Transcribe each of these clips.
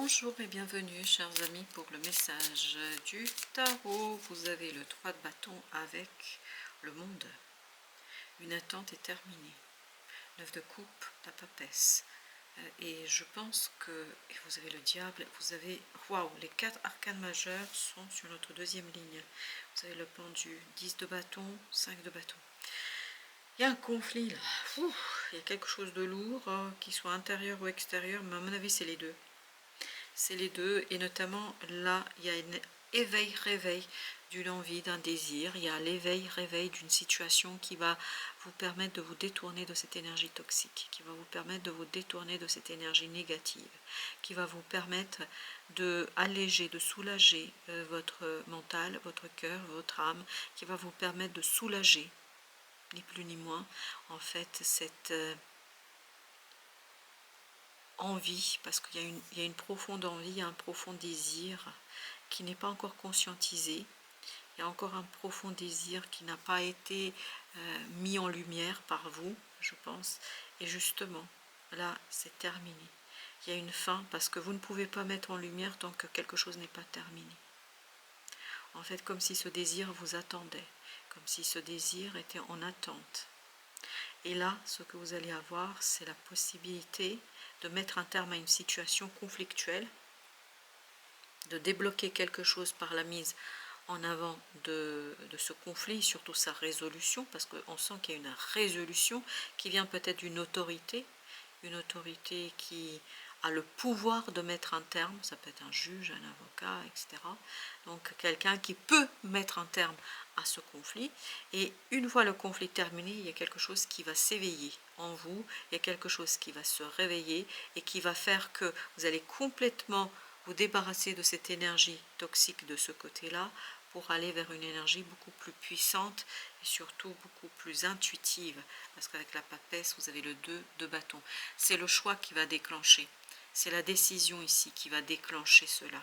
Bonjour et bienvenue chers amis pour le message du tarot. Vous avez le 3 de bâton avec le monde. Une attente est terminée. 9 de coupe, la papesse. Et je pense que, et vous avez le diable, vous avez, waouh, les 4 arcanes majeurs sont sur notre deuxième ligne. Vous avez le pendu, 10 de bâton, 5 de bâton. Il y a un conflit là, il y a quelque chose de lourd, qu'il soit intérieur ou extérieur, mais à mon avis c'est les deux. C'est les deux, et notamment là, il y a un éveil-réveil d'une envie, d'un désir. Il y a l'éveil-réveil d'une situation qui va vous permettre de vous détourner de cette énergie toxique, qui va vous permettre de vous détourner de cette énergie négative, qui va vous permettre de alléger, de soulager votre mental, votre cœur, votre âme, qui va vous permettre de soulager, ni plus ni moins, en fait, cette envie, parce qu'il y a une profonde envie, il y a un profond désir qui n'est pas encore conscientisé. Il y a encore un profond désir qui n'a pas été mis en lumière par vous, je pense. Et justement, là, c'est terminé. Il y a une fin parce que vous ne pouvez pas mettre en lumière tant que quelque chose n'est pas terminé. En fait, comme si ce désir vous attendait, comme si ce désir était en attente. Et là, ce que vous allez avoir, c'est la possibilité de mettre un terme à une situation conflictuelle, de débloquer quelque chose par la mise en avant de ce conflit, surtout sa résolution, parce qu'on sent qu'il y a une résolution qui vient peut-être d'une autorité, une autorité qui a le pouvoir de mettre un terme, ça peut être un juge, un avocat, etc. Donc quelqu'un qui peut mettre un terme à ce conflit, et une fois le conflit terminé, il y a quelque chose qui va s'éveiller en vous, il y a quelque chose qui va se réveiller et qui va faire que vous allez complètement vous débarrasser de cette énergie toxique de ce côté-là pour aller vers une énergie beaucoup plus puissante et surtout beaucoup plus intuitive, parce qu'avec la papesse, vous avez le 2 de bâton. C'est le choix qui va déclencher, c'est la décision ici qui va déclencher cela.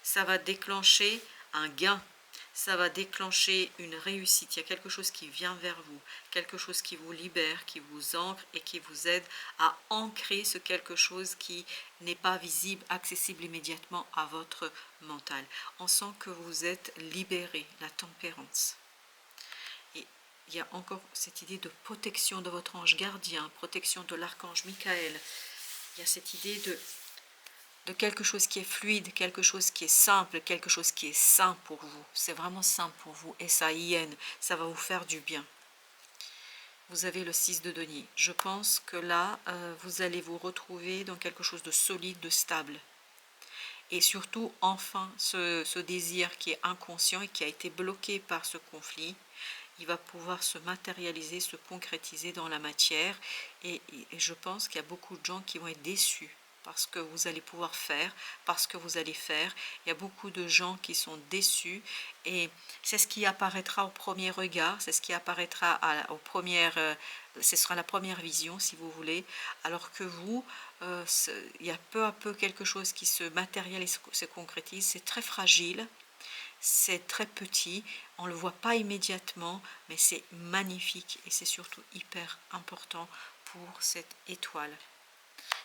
Ça va déclencher un gain, ça va déclencher une réussite. Il y a quelque chose qui vient vers vous, quelque chose qui vous libère, qui vous ancre et qui vous aide à ancrer ce quelque chose qui n'est pas visible, accessible immédiatement à votre mental. On sent que vous êtes libéré, la tempérance. Et il y a encore cette idée de protection de votre ange gardien, protection de l'archange Michael. Il y a cette idée de quelque chose qui est fluide, quelque chose qui est simple, quelque chose qui est sain pour vous. C'est vraiment sain pour vous. S-A-I-N, ça va vous faire du bien. Vous avez le 6 de denier. Je pense que là, vous allez vous retrouver dans quelque chose de solide, de stable. Et surtout, enfin, ce désir qui est inconscient et qui a été bloqué par ce conflit, il va pouvoir se matérialiser, se concrétiser dans la matière. Et je pense qu'il y a beaucoup de gens qui vont être déçus parce que vous allez pouvoir faire, parce que vous allez faire. Il y a beaucoup de gens qui sont déçus et c'est ce qui apparaîtra au premier regard, c'est ce qui apparaîtra ce sera la première vision si vous voulez, alors que vous, il y a peu à peu quelque chose qui se matérialise, se concrétise, c'est très fragile. C'est très petit, on ne le voit pas immédiatement, mais c'est magnifique et c'est surtout hyper important pour cette étoile.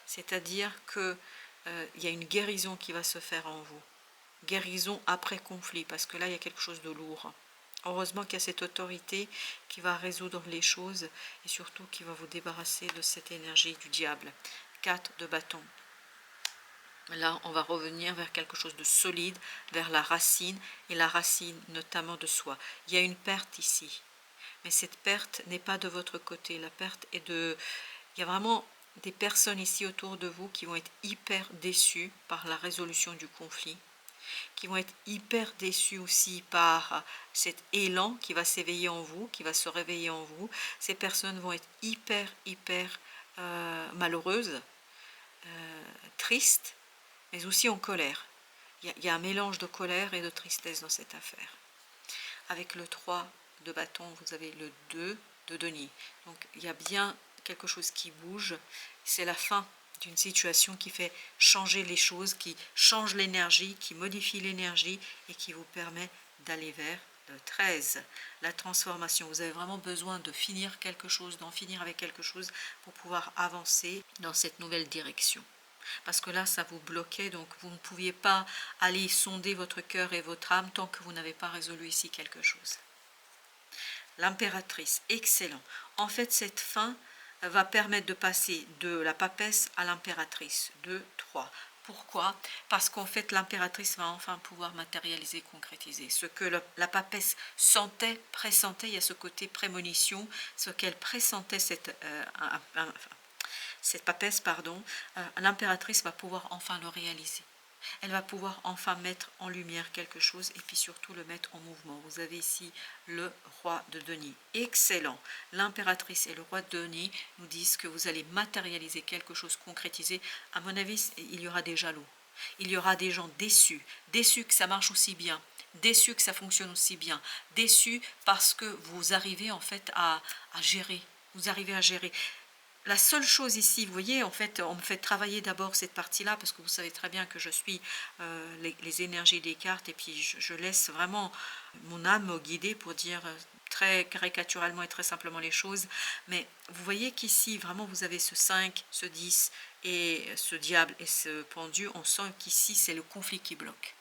C'est-à-dire qu'il y a une guérison qui va se faire en vous. Guérison après conflit, parce que là, il y a quelque chose de lourd. Heureusement qu'il y a cette autorité qui va résoudre les choses et surtout qui va vous débarrasser de cette énergie du diable. 4 de bâton. Là, on va revenir vers quelque chose de solide, vers la racine, et la racine notamment de soi. Il y a une perte ici, mais cette perte n'est pas de votre côté. La perte est de... Il y a vraiment des personnes ici autour de vous qui vont être hyper déçues par la résolution du conflit, qui vont être hyper déçues aussi par cet élan qui va s'éveiller en vous, qui va se réveiller en vous. Ces personnes vont être hyper malheureuses, tristes, mais aussi en colère. Il y a un mélange de colère et de tristesse dans cette affaire. Avec le 3 de bâton, vous avez le 2 de denier. Donc il y a bien quelque chose qui bouge. C'est la fin d'une situation qui fait changer les choses, qui change l'énergie, qui modifie l'énergie et qui vous permet d'aller vers le 13. La transformation. Vous avez vraiment besoin de finir quelque chose, d'en finir avec quelque chose pour pouvoir avancer dans cette nouvelle direction. Parce que là, ça vous bloquait, donc vous ne pouviez pas aller sonder votre cœur et votre âme tant que vous n'avez pas résolu ici quelque chose. L'impératrice, excellent. En fait, cette fin va permettre de passer de la papesse à l'impératrice. 2, 3. Pourquoi? Parce qu'en fait, l'impératrice va enfin pouvoir matérialiser, concrétiser. Ce que la papesse sentait, pressentait, il y a ce côté prémonition, ce qu'elle pressentait, cette papesse, pardon, l'impératrice va pouvoir enfin le réaliser. Elle va pouvoir enfin mettre en lumière quelque chose et puis surtout le mettre en mouvement. Vous avez ici le roi de denier. Excellent. L'impératrice et le roi de denier nous disent que vous allez matérialiser quelque chose, concrétiser. À mon avis, il y aura des jaloux. Il y aura des gens déçus. Déçus que ça marche aussi bien. Déçus que ça fonctionne aussi bien. Déçus parce que vous arrivez en fait à gérer. Vous arrivez à gérer. La seule chose ici, vous voyez, en fait, on me fait travailler d'abord cette partie-là, parce que vous savez très bien que je suis les énergies des cartes, et puis je laisse vraiment mon âme me guider pour dire très caricaturalement et très simplement les choses. Mais vous voyez qu'ici, vraiment, vous avez ce 5, ce 10, et ce diable et ce pendu. On sent qu'ici, c'est le conflit qui bloque.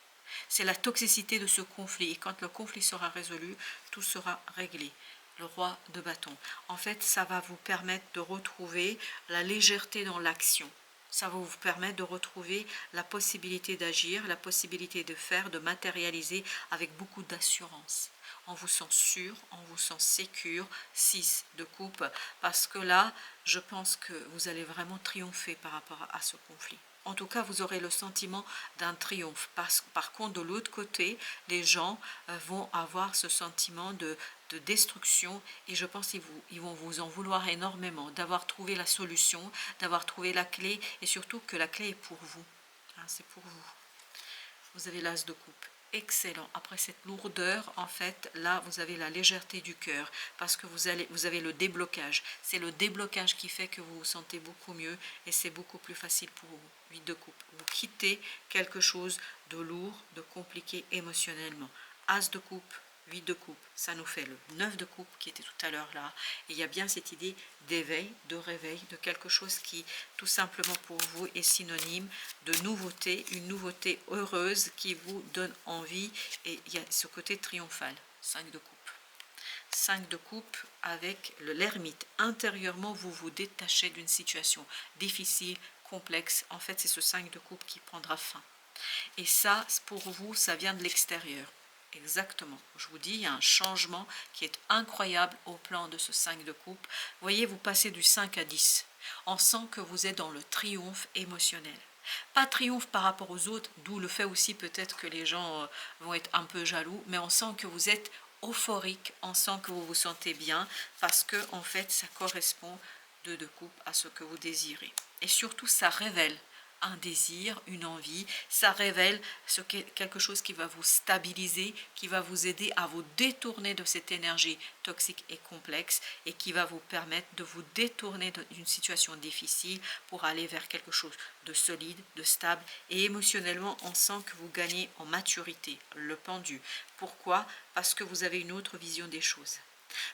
C'est la toxicité de ce conflit, et quand le conflit sera résolu, tout sera réglé. Le roi de bâton. En fait, ça va vous permettre de retrouver la légèreté dans l'action. Ça va vous permettre de retrouver la possibilité d'agir, la possibilité de faire, de matérialiser avec beaucoup d'assurance. On vous sent sûr, on vous sent sécure, 6 de coupe, parce que là, je pense que vous allez vraiment triompher par rapport à ce conflit. En tout cas, vous aurez le sentiment d'un triomphe. Par contre, de l'autre côté, les gens vont avoir ce sentiment de destruction, et je pense qu'ils vont vous en vouloir énormément d'avoir trouvé la solution, d'avoir trouvé la clé, et surtout que la clé est pour vous. Hein, c'est pour vous. Vous avez l'as de coupe. Excellent. Après cette lourdeur, en fait, là, vous avez la légèreté du cœur, parce que vous avez le déblocage. C'est le déblocage qui fait que vous vous sentez beaucoup mieux, et c'est beaucoup plus facile pour vous. 8 de coupe. Vous quittez quelque chose de lourd, de compliqué émotionnellement. As de coupe, 8 de coupe, ça nous fait le 9 de coupe qui était tout à l'heure là. Et il y a bien cette idée d'éveil, de réveil, de quelque chose qui tout simplement pour vous est synonyme de nouveauté, une nouveauté heureuse qui vous donne envie. Et il y a ce côté triomphal, 5 de coupe. 5 de coupe avec l'ermite. Intérieurement, vous vous détachez d'une situation difficile, complexe. En fait, c'est ce 5 de coupe qui prendra fin. Et ça, pour vous, ça vient de l'extérieur. Exactement. Je vous dis, il y a un changement qui est incroyable au plan de ce 5 de coupe. Vous voyez, vous passez du 5 à 10. On sent que vous êtes dans le triomphe émotionnel. Pas triomphe par rapport aux autres, d'où le fait aussi peut-être que les gens vont être un peu jaloux, mais on sent que vous êtes euphorique, on sent que vous vous sentez bien, parce que en fait, ça correspond de coupe à ce que vous désirez. Et surtout, ça révèle un désir, une envie, ça révèle quelque chose qui va vous stabiliser, qui va vous aider à vous détourner de cette énergie toxique et complexe, et qui va vous permettre de vous détourner d'une situation difficile pour aller vers quelque chose de solide, de stable, et émotionnellement on sent que vous gagnez en maturité, le pendu. Pourquoi? Parce que vous avez une autre vision des choses.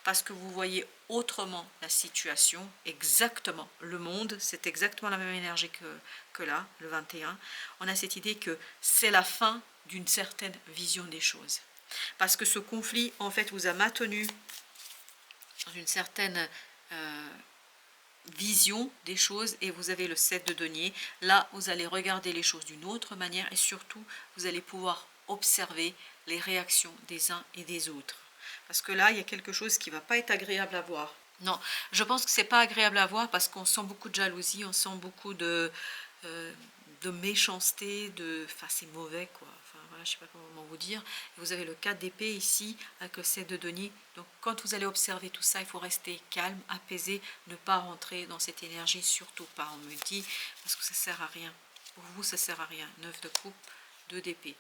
Parce que vous voyez autrement la situation, exactement, le monde, c'est exactement la même énergie que là, le 21. On a cette idée que c'est la fin d'une certaine vision des choses. Parce que ce conflit, en fait, vous a maintenu dans une certaine vision des choses, et vous avez le 7 de denier. Là, vous allez regarder les choses d'une autre manière, et surtout, vous allez pouvoir observer les réactions des uns et des autres. Parce que là, il y a quelque chose qui ne va pas être agréable à voir. Non, je pense que ce n'est pas agréable à voir, parce qu'on sent beaucoup de jalousie, on sent beaucoup de méchanceté, enfin c'est mauvais quoi. Enfin voilà, je ne sais pas comment vous dire. Et vous avez le 4 d'épée ici, avec le 7 de denier. Donc quand vous allez observer tout ça, il faut rester calme, apaisé, ne pas rentrer dans cette énergie, surtout pas en multi, parce que ça ne sert à rien. Pour vous, ça ne sert à rien. 9 de coupe, 2 d'épée.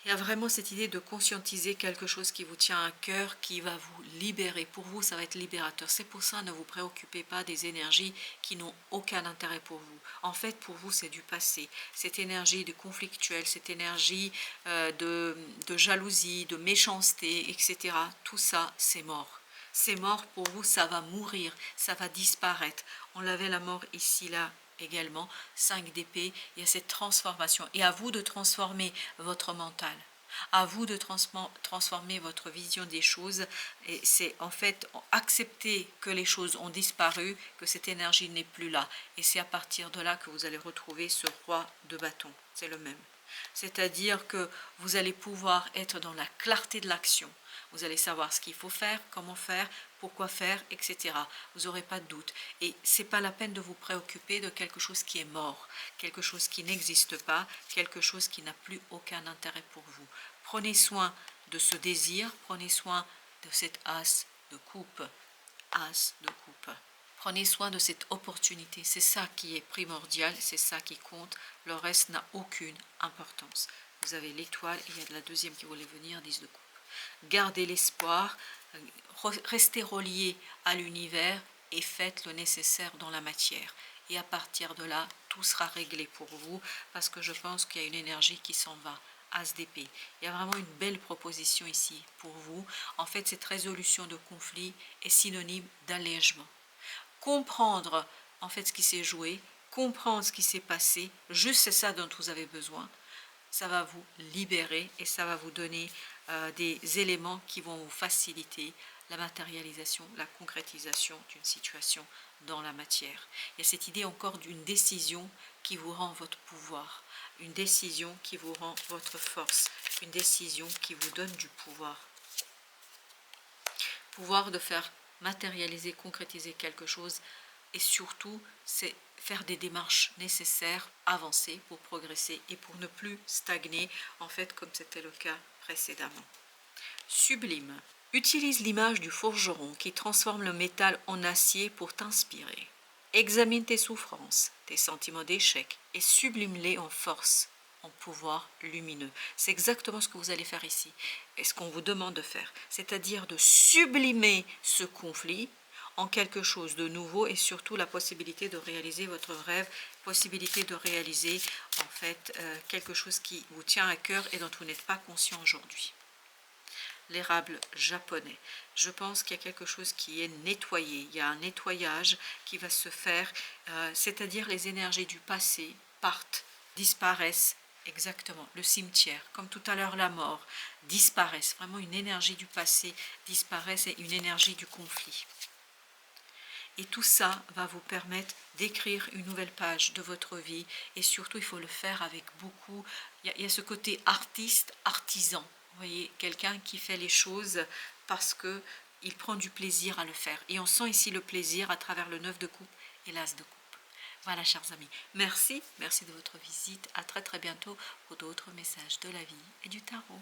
Il y a vraiment cette idée de conscientiser quelque chose qui vous tient à cœur, qui va vous libérer. Pour vous, ça va être libérateur. C'est pour ça, ne vous préoccupez pas des énergies qui n'ont aucun intérêt pour vous. En fait, pour vous, c'est du passé. Cette énergie de conflictuelle, cette énergie de jalousie, de méchanceté, etc. Tout ça, c'est mort. C'est mort pour vous, ça va mourir, ça va disparaître. On avait la mort ici, là, également. 5 d'épée, il y a cette transformation. Et à vous de transformer votre mental. À vous de transformer votre vision des choses. Et c'est en fait accepter que les choses ont disparu, que cette énergie n'est plus là. Et c'est à partir de là que vous allez retrouver ce roi de bâton. C'est le même. C'est-à-dire que vous allez pouvoir être dans la clarté de l'action. Vous allez savoir ce qu'il faut faire, comment faire, pourquoi faire, etc. Vous n'aurez pas de doute. Et ce n'est pas la peine de vous préoccuper de quelque chose qui est mort, quelque chose qui n'existe pas, quelque chose qui n'a plus aucun intérêt pour vous. Prenez soin de ce désir, prenez soin de cette as de coupe. As de coupe. Prenez soin de cette opportunité, c'est ça qui est primordial, c'est ça qui compte, le reste n'a aucune importance. Vous avez l'étoile, il y a de la deuxième qui voulait venir, 10 de coupe. Gardez l'espoir, restez reliés à l'univers et faites le nécessaire dans la matière. Et à partir de là, tout sera réglé pour vous, parce que je pense qu'il y a une énergie qui s'en va. As d'épée. Il y a vraiment une belle proposition ici pour vous. En fait, cette résolution de conflit est synonyme d'allègement. Comprendre en fait ce qui s'est joué, comprendre ce qui s'est passé, juste c'est ça dont vous avez besoin, ça va vous libérer et ça va vous donner des éléments qui vont vous faciliter la matérialisation, la concrétisation d'une situation dans la matière. Il y a cette idée encore d'une décision qui vous rend votre pouvoir, une décision qui vous rend votre force, une décision qui vous donne du pouvoir. Pouvoir de faire matérialiser, concrétiser quelque chose et surtout c'est faire des démarches nécessaires, avancer pour progresser et pour ne plus stagner en fait comme c'était le cas précédemment. Sublime. Utilise l'image du forgeron qui transforme le métal en acier pour t'inspirer. Examine tes souffrances, tes sentiments d'échec et sublime-les en force, en pouvoir lumineux. C'est exactement ce que vous allez faire ici et ce qu'on vous demande de faire, c'est-à-dire de sublimer ce conflit en quelque chose de nouveau et surtout la possibilité de réaliser votre rêve, possibilité de réaliser en fait quelque chose qui vous tient à cœur et dont vous n'êtes pas conscient aujourd'hui. L'érable japonais. Je pense qu'il y a quelque chose qui est nettoyé, il y a un nettoyage qui va se faire, c'est-à-dire les énergies du passé partent, disparaissent. Exactement, le cimetière, comme tout à l'heure la mort, disparaissent, vraiment une énergie du passé disparaisse et une énergie du conflit. Et tout ça va vous permettre d'écrire une nouvelle page de votre vie et surtout il faut le faire avec beaucoup, il y a ce côté artiste, artisan, vous voyez, quelqu'un qui fait les choses parce qu'il prend du plaisir à le faire. Et on sent ici le plaisir à travers le 9 de coupe et l'as de coupe. Voilà, chers amis, merci de votre visite. À très très bientôt pour d'autres messages de la vie et du tarot.